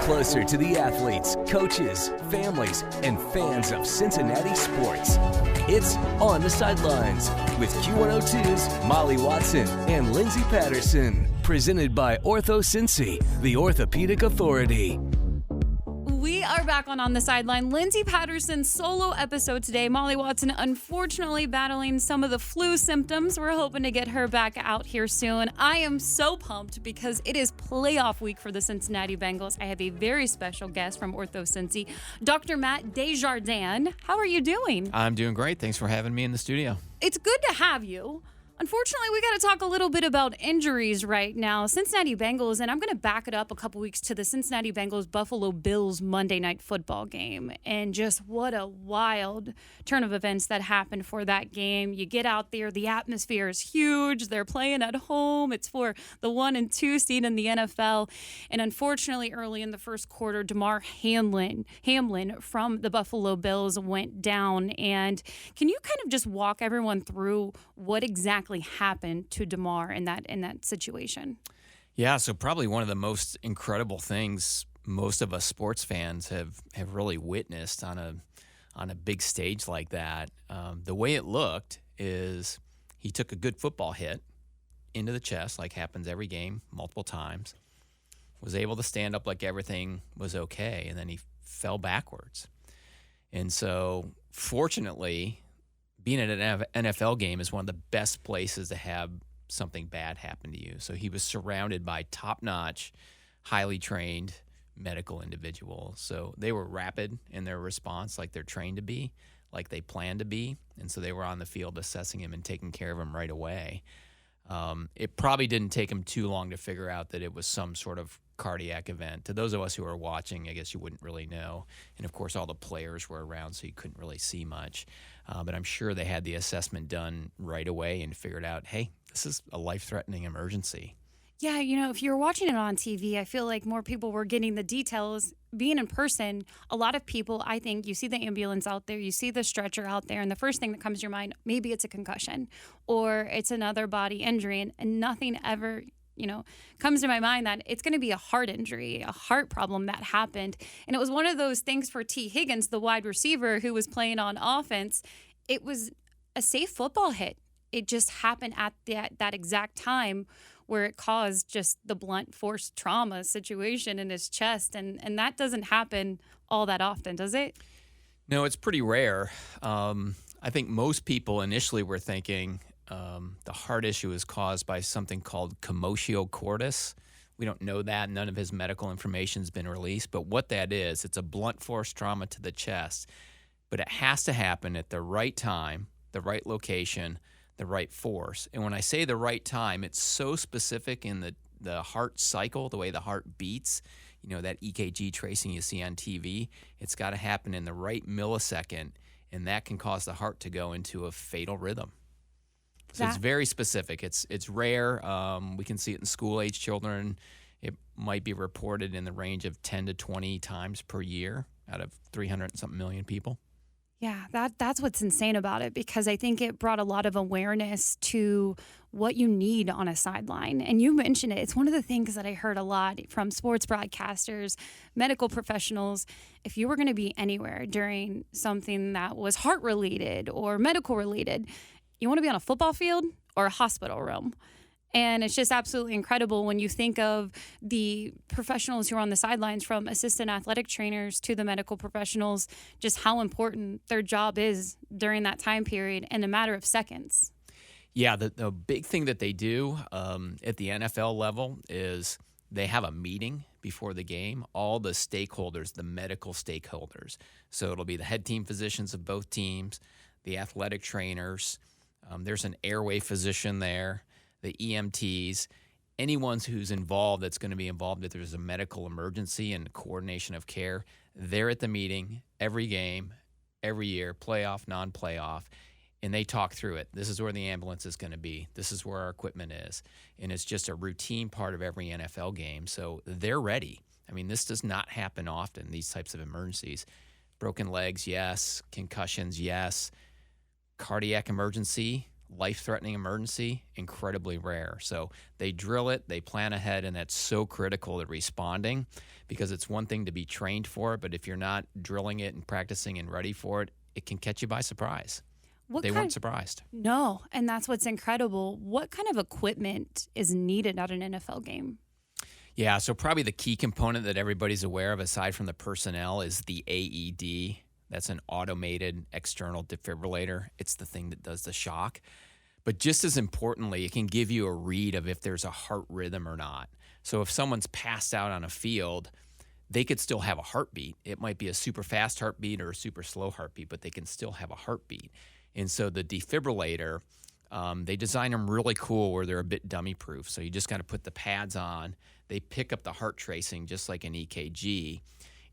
closer to the athletes, coaches, families, and fans of Cincinnati sports. It's On the Sidelines with Q102's Molly Watson and Lindsay Patterson. Presented by OrthoCincy, the orthopedic authority. We are back on the Sideline. Lindsay Patterson's solo episode today. Molly Watson, unfortunately, battling some of the flu symptoms. We're hoping to get her back out here soon. I am so pumped because it is playoff week for the Cincinnati Bengals. I have a very special guest from OrthoCincy, Dr. Matt DesJardins. How are you doing? I'm doing great. Thanks for having me in the studio. It's good to have you. Unfortunately, we got to talk a little bit about injuries right now. Cincinnati Bengals, and I'm going to back it up a couple weeks to the Cincinnati Bengals-Buffalo Bills Monday Night Football game. And just what a wild turn of events that happened for that game. You get out there, the atmosphere is huge. They're playing at home. It's for the 1 and 2 seed in the NFL. And unfortunately, early in the first quarter, Damar Hamlin from the Buffalo Bills went down. And can you kind of just walk everyone through what exactly happened to Damar in that situation? Yeah, so probably one of the most incredible things most of us sports fans have really witnessed on a big stage like that. The way it looked is he took a good football hit into the chest, like happens every game, multiple times, was able to stand up like everything was okay, and then he fell backwards. And so fortunately, being at an NFL game is one of the best places to have something bad happen to you. So he was surrounded by top-notch, highly trained medical individuals. So they were rapid in their response, like they're trained to be, like they plan to be. And so they were on the field assessing him and taking care of him right away. It probably didn't take him too long to figure out that it was some sort of cardiac event. To those of us who are watching, I guess you wouldn't really know. And, of course, all the players were around, so you couldn't really see much. But I'm sure they had the assessment done right away and figured out, hey, this is a life-threatening emergency. Yeah, if you were watching it on TV, I feel like more people were getting the details. Being in person, a lot of people, I think, you see the ambulance out there, you see the stretcher out there, and the first thing that comes to your mind, maybe it's a concussion or it's another body injury, and nothing ever comes to my mind that it's going to be a heart injury, a heart problem that happened. And it was one of those things for Higgins, the wide receiver who was playing on offense. It was a safe football hit. It just happened at that exact time where it caused just the blunt force trauma situation in his chest. And that doesn't happen all that often, does it? No, it's pretty rare. I think most people initially were thinking the heart issue is caused by something called commotio cordis. We don't know that. None of his medical information has been released. But what that is, it's a blunt force trauma to the chest. But it has to happen at the right time, the right location, the right force. And when I say the right time, it's so specific in the heart cycle, the way the heart beats, that EKG tracing you see on TV. It's got to happen in the right millisecond, and that can cause the heart to go into a fatal rhythm. So it's very specific. It's rare. We can see it in school-age children. It might be reported in the range of 10 to 20 times per year out of 300-something million people. Yeah, that's what's insane about it, because I think it brought a lot of awareness to what you need on a sideline. And you mentioned it. It's one of the things that I heard a lot from sports broadcasters, medical professionals. If you were going to be anywhere during something that was heart-related or medical-related, you want to be on a football field or a hospital room. And it's just absolutely incredible when you think of the professionals who are on the sidelines, from assistant athletic trainers to the medical professionals, just how important their job is during that time period in a matter of seconds. Yeah, the big thing that they do at the NFL level is they have a meeting before the game, all the stakeholders, the medical stakeholders. So it'll be the head team physicians of both teams, the athletic trainers, there's an airway physician there, the EMTs, anyone who's involved that's going to be involved if there's a medical emergency and coordination of care. They're at the meeting every game, every year, playoff, non-playoff, and they talk through it. This is where the ambulance is going to be. This is where our equipment is. And it's just a routine part of every NFL game. So they're ready. I mean, this does not happen often, these types of emergencies. Broken legs, yes. Concussions, yes. Cardiac emergency, life-threatening emergency, incredibly rare. So they drill it, they plan ahead, and that's so critical to responding, because it's one thing to be trained for it, but if you're not drilling it and practicing and ready for it, it can catch you by surprise. They weren't surprised. No, and that's what's incredible. What kind of equipment is needed at an NFL game? Yeah, so probably the key component that everybody's aware of, aside from the personnel, is the AED. That's an automated external defibrillator. It's the thing that does the shock. But just as importantly, it can give you a read of if there's a heart rhythm or not. So if someone's passed out on a field, they could still have a heartbeat. It might be a super fast heartbeat or a super slow heartbeat, but they can still have a heartbeat. And so the defibrillator, they design them really cool where they're a bit dummy proof. So you just got to put the pads on. They pick up the heart tracing just like an EKG,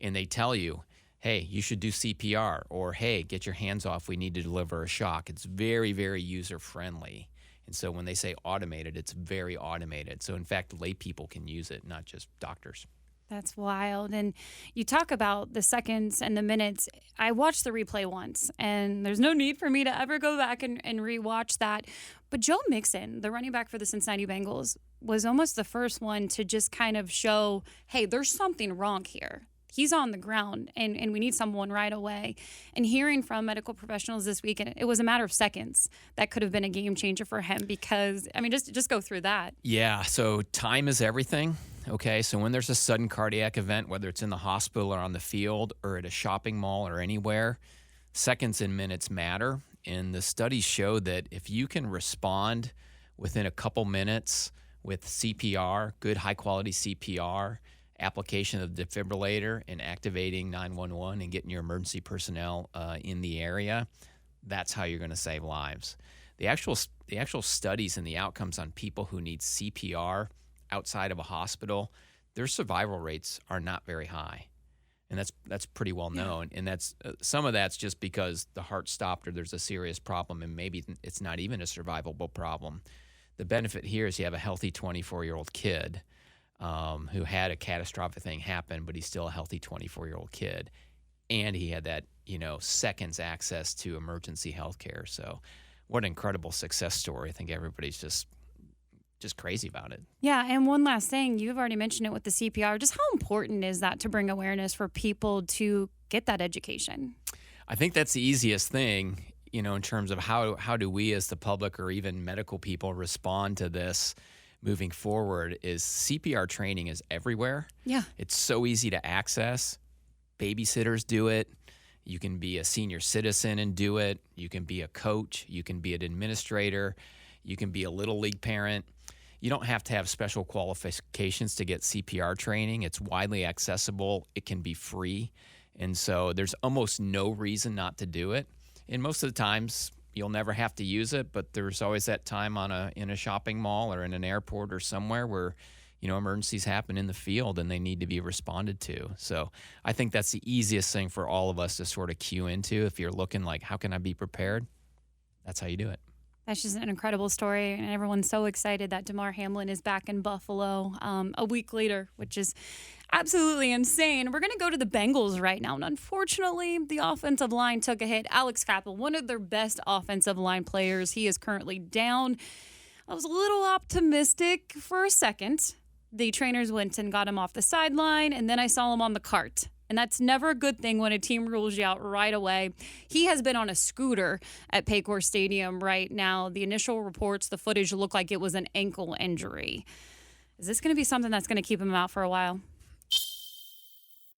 and they tell you, hey, you should do CPR, or hey, get your hands off, we need to deliver a shock. It's very, very user-friendly. And so when they say automated, it's very automated. So in fact, lay people can use it, not just doctors. That's wild. And you talk about the seconds and the minutes. I watched the replay once, and there's no need for me to ever go back and rewatch that. But Joe Mixon, the running back for the Cincinnati Bengals, was almost the first one to just kind of show, hey, there's something wrong here. He's on the ground, and we need someone right away. And hearing from medical professionals this week, and it was a matter of seconds that could have been a game changer for him, because, I mean, just go through that. Yeah, so time is everything. Okay, so when there's a sudden cardiac event, whether it's in the hospital or on the field or at a shopping mall or anywhere, seconds and minutes matter. And the studies show that if you can respond within a couple minutes with CPR, good high-quality CPR, application of the defibrillator, and activating 911 and getting your emergency personnel in the area, that's how you're going to save lives. The actual studies and the outcomes on people who need CPR outside of a hospital, their survival rates are not very high, and that's pretty well known. And that's some of that's just because the heart stopped or there's a serious problem, and maybe it's not even a survivable problem. The benefit here is you have a healthy 24-year-old kid who had a catastrophic thing happen, but he's still a healthy 24-year-old kid. And he had that, seconds access to emergency health care. So what an incredible success story. I think everybody's just crazy about it. Yeah, and one last thing, you've already mentioned it with the CPR. Just how important is that to bring awareness for people to get that education? I think that's the easiest thing, in terms of how do we as the public or even medical people respond to this moving forward, is CPR training is everywhere. Yeah. It's so easy to access. Babysitters do it. You can be a senior citizen and do it. You can be a coach. You can be an administrator. You can be a little league parent. You don't have to have special qualifications to get CPR training. It's widely accessible. It can be free. And so there's almost no reason not to do it. And most of the times, you'll never have to use it, but there's always that time in a shopping mall or in an airport or somewhere where, emergencies happen in the field and they need to be responded to. So I think that's the easiest thing for all of us to sort of cue into. If you're looking like, how can I be prepared? That's how you do it. That's just an incredible story, and everyone's so excited that Damar Hamlin is back in Buffalo a week later, which is absolutely insane. We're going to go to the Bengals right now, and unfortunately, the offensive line took a hit. Alex Cappa, one of their best offensive line players, he is currently down. I was a little optimistic for a second. The trainers went and got him off the sideline, and then I saw him on the cart. And that's never a good thing when a team rules you out right away. He has been on a scooter at Paycor Stadium right now. The initial reports, the footage looked like it was an ankle injury. Is this going to be something that's going to keep him out for a while?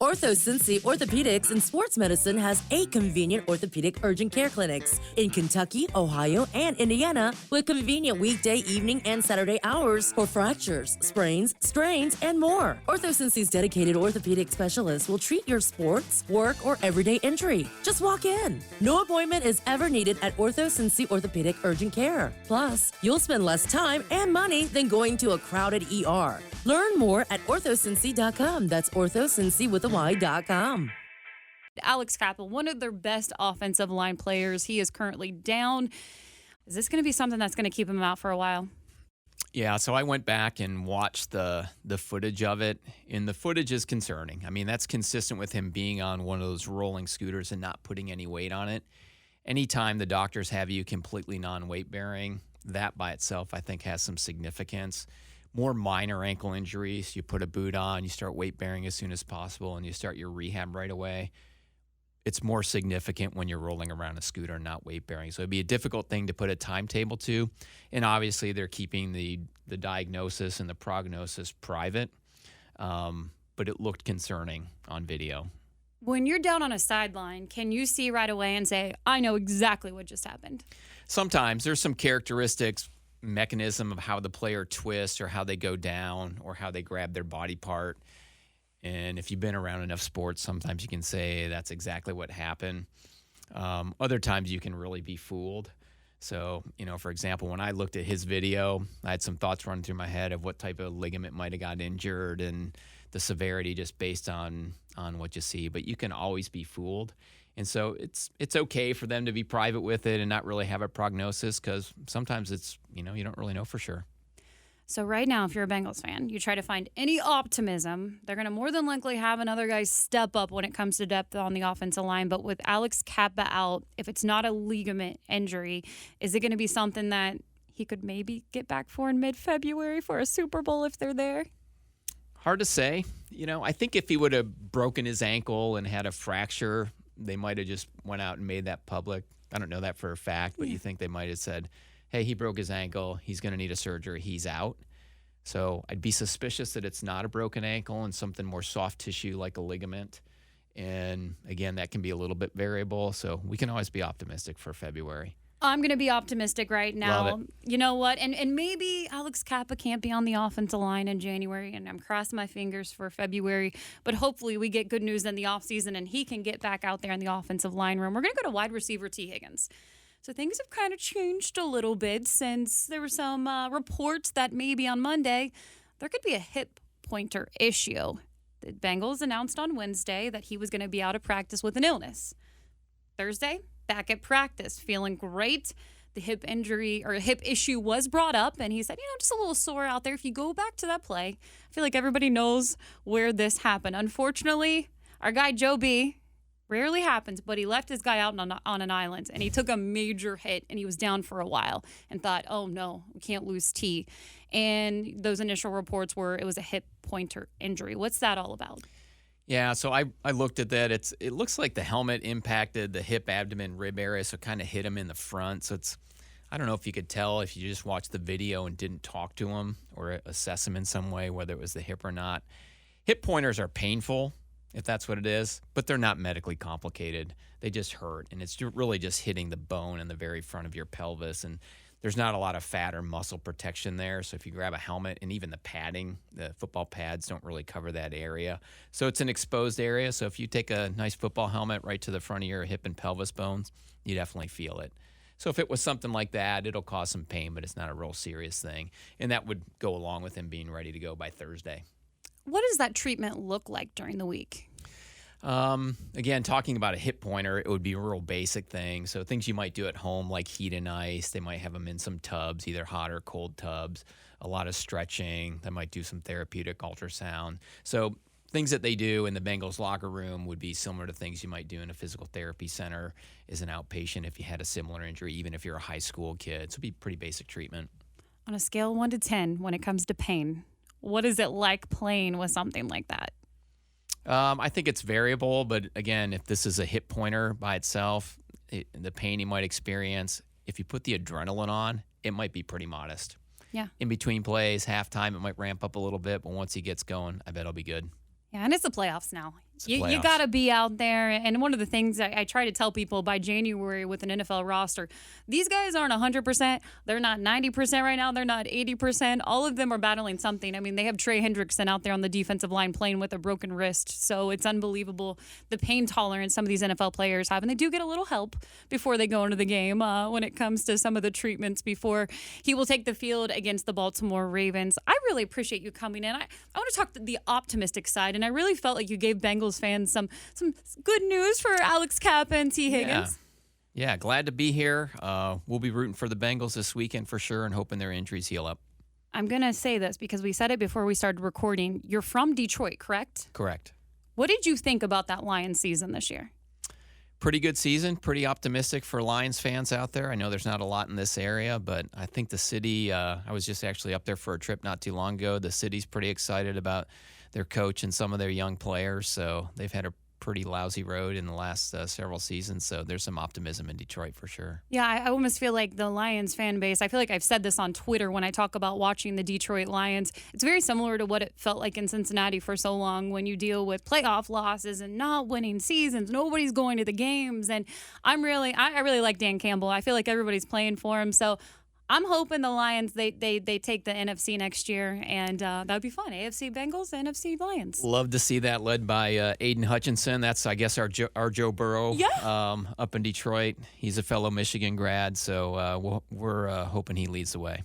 OrthoCincy Orthopaedics and Sports Medicine has 8 convenient orthopedic urgent care clinics in Kentucky, Ohio, and Indiana, with convenient weekday, evening, and Saturday hours for fractures, sprains, strains, and more. OrthoCincy's dedicated orthopedic specialists will treat your sports, work, or everyday injury. Just walk in. No appointment is ever needed at OrthoCincy Orthopedic Urgent Care. Plus, you'll spend less time and money than going to a crowded ER. Learn more at orthocincy.com. That's orthocincy with a Y.com. Alex Cappa, one of their best offensive line players, he is currently down. Is this going to be something that's going to keep him out for a while? Yeah, so I went back and watched the footage of it, and the footage is concerning. I mean, that's consistent with him being on one of those rolling scooters and not putting any weight on it. anytime the doctors have you completely non-weight bearing, that by itself I think has some significance. More minor ankle injuries, you put a boot on, you start weight bearing as soon as possible, and you start your rehab right away. It's more significant when you're rolling around a scooter and not weight bearing. So it'd be a difficult thing to put a timetable to. And obviously they're keeping the diagnosis and the prognosis private. But it looked concerning on video. When you're down on a sideline, can you see right away and say, I know exactly what just happened? Sometimes there's some characteristics, mechanism of how the player twists or how they go down or how they grab their body part. And if you've been around enough sports, sometimes you can say that's exactly what happened. Other times you can really be fooled. So, for example, when I looked at his video, I had some thoughts running through my head of what type of ligament might have got injured and the severity just based on what you see. But you can always be fooled. And so it's okay for them to be private with it and not really have a prognosis because sometimes it's, you don't really know for sure. So right now, if you're a Bengals fan, you try to find any optimism, they're going to more than likely have another guy step up when it comes to depth on the offensive line. But with Alex Cappa out, if it's not a ligament injury, is it going to be something that he could maybe get back for in mid-February for a Super Bowl if they're there? Hard to say. I think if he would have broken his ankle and had a fracture, they might have just went out and made that public. I don't know that for a fact, but you think they might have said, hey, he broke his ankle, he's going to need a surgery, he's out. So I'd be suspicious that it's not a broken ankle and something more soft tissue like a ligament. And again, that can be a little bit variable. So we can always be optimistic for February. I'm going to be optimistic right now. Love it. You know what? And maybe Alex Cappa can't be on the offensive line in January, and I'm crossing my fingers for February. But hopefully we get good news in the offseason, and he can get back out there in the offensive line room. We're going to go to wide receiver T. Higgins. So things have kind of changed a little bit since there were some reports that maybe on Monday there could be a hip pointer issue. The Bengals announced on Wednesday that he was going to be out of practice with an illness. Thursday, back at practice, feeling great. The hip injury or hip issue was brought up, and he said, just a little sore out there. If you go back to that play, I feel like everybody knows where this happened. Unfortunately, our guy Joe B., rarely happens, but he left his guy out on an island, and he took a major hit, and he was down for a while and thought, oh, no, we can't lose T. And those initial reports were it was a hip pointer injury. What's that all about? Yeah, so I looked at that. It looks like the helmet impacted the hip, abdomen, rib area, so it kind of hit him in the front. So I don't know if you could tell if you just watched the video and didn't talk to him or assess him in some way, whether it was the hip or not. Hip pointers are painful, if that's what it is, but they're not medically complicated. They just hurt, and it's really just hitting the bone in the very front of your pelvis, and there's not a lot of fat or muscle protection there. So if you grab a helmet, and even the padding, the football pads don't really cover that area. So it's an exposed area. So if you take a nice football helmet right to the front of your hip and pelvis bones, you definitely feel it. So if it was something like that, it'll cause some pain, but it's not a real serious thing. And that would go along with him being ready to go by Thursday. What does that treatment look like during the week? Again, talking about a hip pointer, it would be a real basic thing. So things you might do at home, like heat and ice. They might have them in some tubs, either hot or cold tubs. A lot of stretching. They might do some therapeutic ultrasound. So things that they do in the Bengals locker room would be similar to things you might do in a physical therapy center as an outpatient if you had a similar injury, even if you're a high school kid. So it'd be pretty basic treatment. On a scale of 1 to 10, when it comes to pain, what is it like playing with something like that? I think it's variable, but again, if this is a hip pointer by itself, the pain you might experience, if you put the adrenaline on, it might be pretty modest. Yeah. In between plays, halftime, it might ramp up a little bit, but once he gets going, I bet it'll be good. Yeah, and it's the playoffs now. You playoffs. got to be out there. And one of the things I try to tell people by January with an NFL roster, these guys aren't 100%. They're not 90% right now. They're not 80%. All of them are battling something. I mean, they have Trey Hendrickson out there on the defensive line playing with a broken wrist. So it's unbelievable the pain tolerance some of these NFL players have. And they do get a little help before they go into the game when it comes to some of the treatments before he will take the field against the Baltimore Ravens. I really appreciate you coming in. I want to talk to the optimistic side. And I really felt like you gave Bengals fans some good news for Alex Cappa and T. Higgins. Yeah, glad to be here. We'll be rooting for the Bengals this weekend for sure and hoping their injuries heal up. I'm going to say this because we said it before we started recording. You're from Detroit, correct? Correct. What did you think about that Lions season this year? pretty good season, pretty optimistic for Lions fans out there. I know there's not a lot in this area, but I think the city, I was just actually up there for a trip not too long ago. The city's pretty excited about their coach and some of their young players, so they've had a pretty lousy road in the last several seasons, so there's some optimism in Detroit for sure. Yeah, I almost feel like the Lions fan base, I feel like I've said this on Twitter when I talk about watching the Detroit Lions. It's very similar to what it felt like in Cincinnati for so long when you deal with playoff losses and not winning seasons. Nobody's going to the games. And I really like Dan Campbell. I feel like everybody's playing for him. So I'm hoping the Lions, they take the NFC next year, and that would be fun. AFC Bengals, NFC Lions. Love to see that led by Aiden Hutchinson. That's, I guess, our Joe Burrow up in Detroit. He's a fellow Michigan grad, so we're hoping he leads the way.